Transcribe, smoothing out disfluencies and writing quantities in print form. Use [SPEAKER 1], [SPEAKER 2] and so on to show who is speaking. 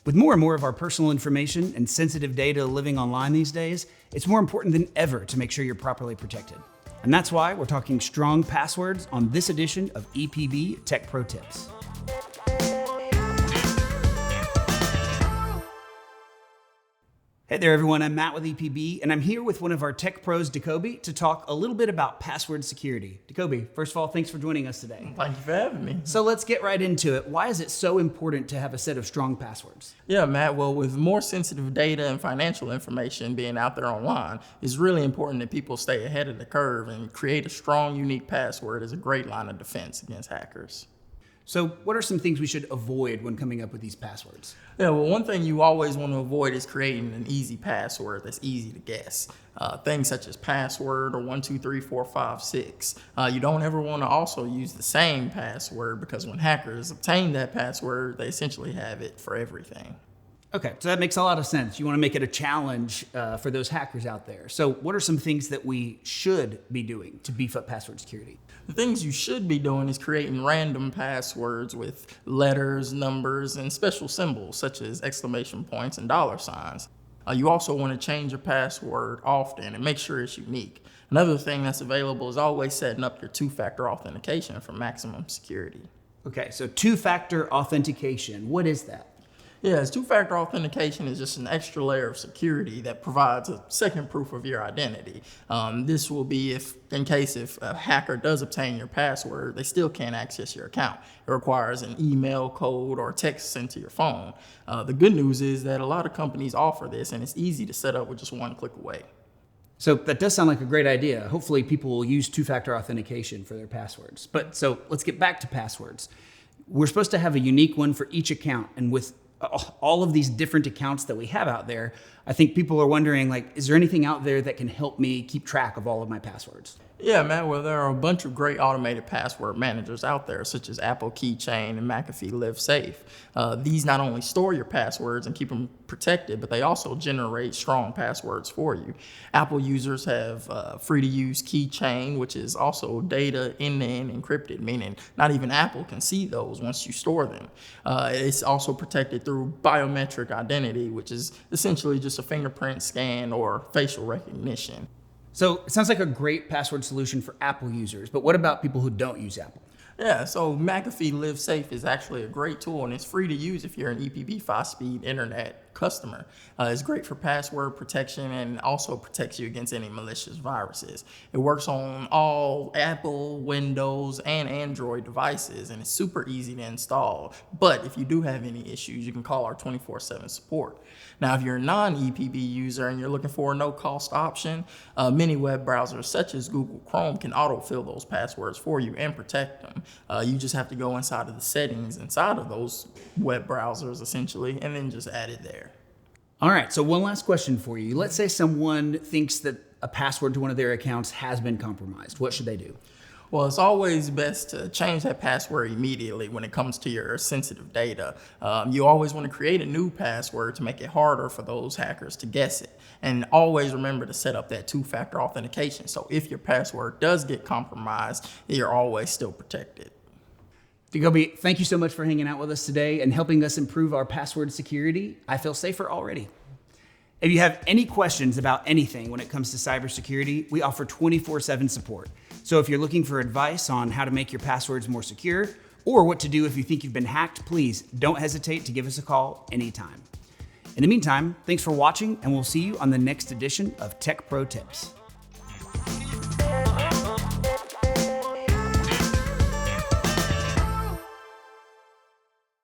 [SPEAKER 1] With more and more of our personal information and sensitive data living online these days, it's more important than ever to make sure you're properly protected. And that's why we're talking strong passwords on this edition of EPB Tech Pro Tips. Hey there everyone, I'm Matt with EPB, and I'm here with one of our tech pros, Dekobe, to talk a little bit about password security. Dekobe, first of all, thanks for joining us today.
[SPEAKER 2] Thank you for having me.
[SPEAKER 1] So let's get right into it. Why is it so important to have a set of strong passwords?
[SPEAKER 2] Yeah, Matt, well, with more sensitive data and financial information being out there online, it's really important that people stay ahead of the curve, and create a strong, unique password is a great line of defense against hackers.
[SPEAKER 1] So what are some things we should avoid when coming up with these passwords?
[SPEAKER 2] Yeah, well, one thing you always want to avoid is creating an easy password that's easy to guess. Things such as password or 1234556. You don't ever want to also use the same password, because when hackers obtain that password, they essentially have it for everything.
[SPEAKER 1] Okay, so that makes a lot of sense. You want to make it a challenge for those hackers out there. So what are some things that we should be doing to beef up password security?
[SPEAKER 2] The things you should be doing is creating random passwords with letters, numbers, and special symbols such as exclamation points and dollar signs. You also want to change your password often and make sure it's unique. Another thing that's available is always setting up your two-factor authentication for maximum security.
[SPEAKER 1] Okay, so two-factor authentication, what is that?
[SPEAKER 2] Yeah, two-factor authentication is just an extra layer of security that provides a second proof of your identity. This will be if a hacker does obtain your password, they still can't access your account. It requires an email code or text sent to your phone. The good news is that a lot of companies offer this, and it's easy to set up with just one click away.
[SPEAKER 1] So that does sound like a great idea. Hopefully people will use two-factor authentication for their passwords. So let's get back to passwords. We're supposed to have a unique one for each account, and with all of these different accounts that we have out there, I think people are wondering, is there anything out there that can help me keep track of all of my passwords?
[SPEAKER 2] Yeah, man, well, there are a bunch of great automated password managers out there, such as Apple Keychain and McAfee Live Safe. These not only store your passwords and keep them protected, but they also generate strong passwords for you. Apple users have free-to-use Keychain, which is also data end-to-end encrypted, meaning not even Apple can see those once you store them. It's also protected through biometric identity, which is essentially just a fingerprint scan or facial recognition.
[SPEAKER 1] So it sounds like a great password solution for Apple users, but what about people who don't use Apple?
[SPEAKER 2] Yeah, so McAfee Live Safe is actually a great tool, and it's free to use if you're an EPB 5-speed internet customer. It's great for password protection and also protects you against any malicious viruses. It works on all Apple, Windows, and Android devices, and it's super easy to install. But if you do have any issues, you can call our 24/7 support. Now, if you're a non-EPB user and you're looking for a no-cost option, many web browsers such as Google Chrome can autofill those passwords for you and protect them. You just have to go inside of the settings inside of those web browsers, essentially, and then just add it there.
[SPEAKER 1] All right, so one last question for you. Let's say someone thinks that a password to one of their accounts has been compromised. What should they do?
[SPEAKER 2] Well, it's always best to change that password immediately when it comes to your sensitive data. You always want to create a new password to make it harder for those hackers to guess it. And always remember to set up that two-factor authentication, so if your password does get compromised, you're always still protected.
[SPEAKER 1] Dekobe, thank you so much for hanging out with us today and helping us improve our password security. I feel safer already. If you have any questions about anything when it comes to cybersecurity, we offer 24/7 support. So if you're looking for advice on how to make your passwords more secure or what to do if you think you've been hacked, please don't hesitate to give us a call anytime. In the meantime, thanks for watching, and we'll see you on the next edition of Tech Pro Tips.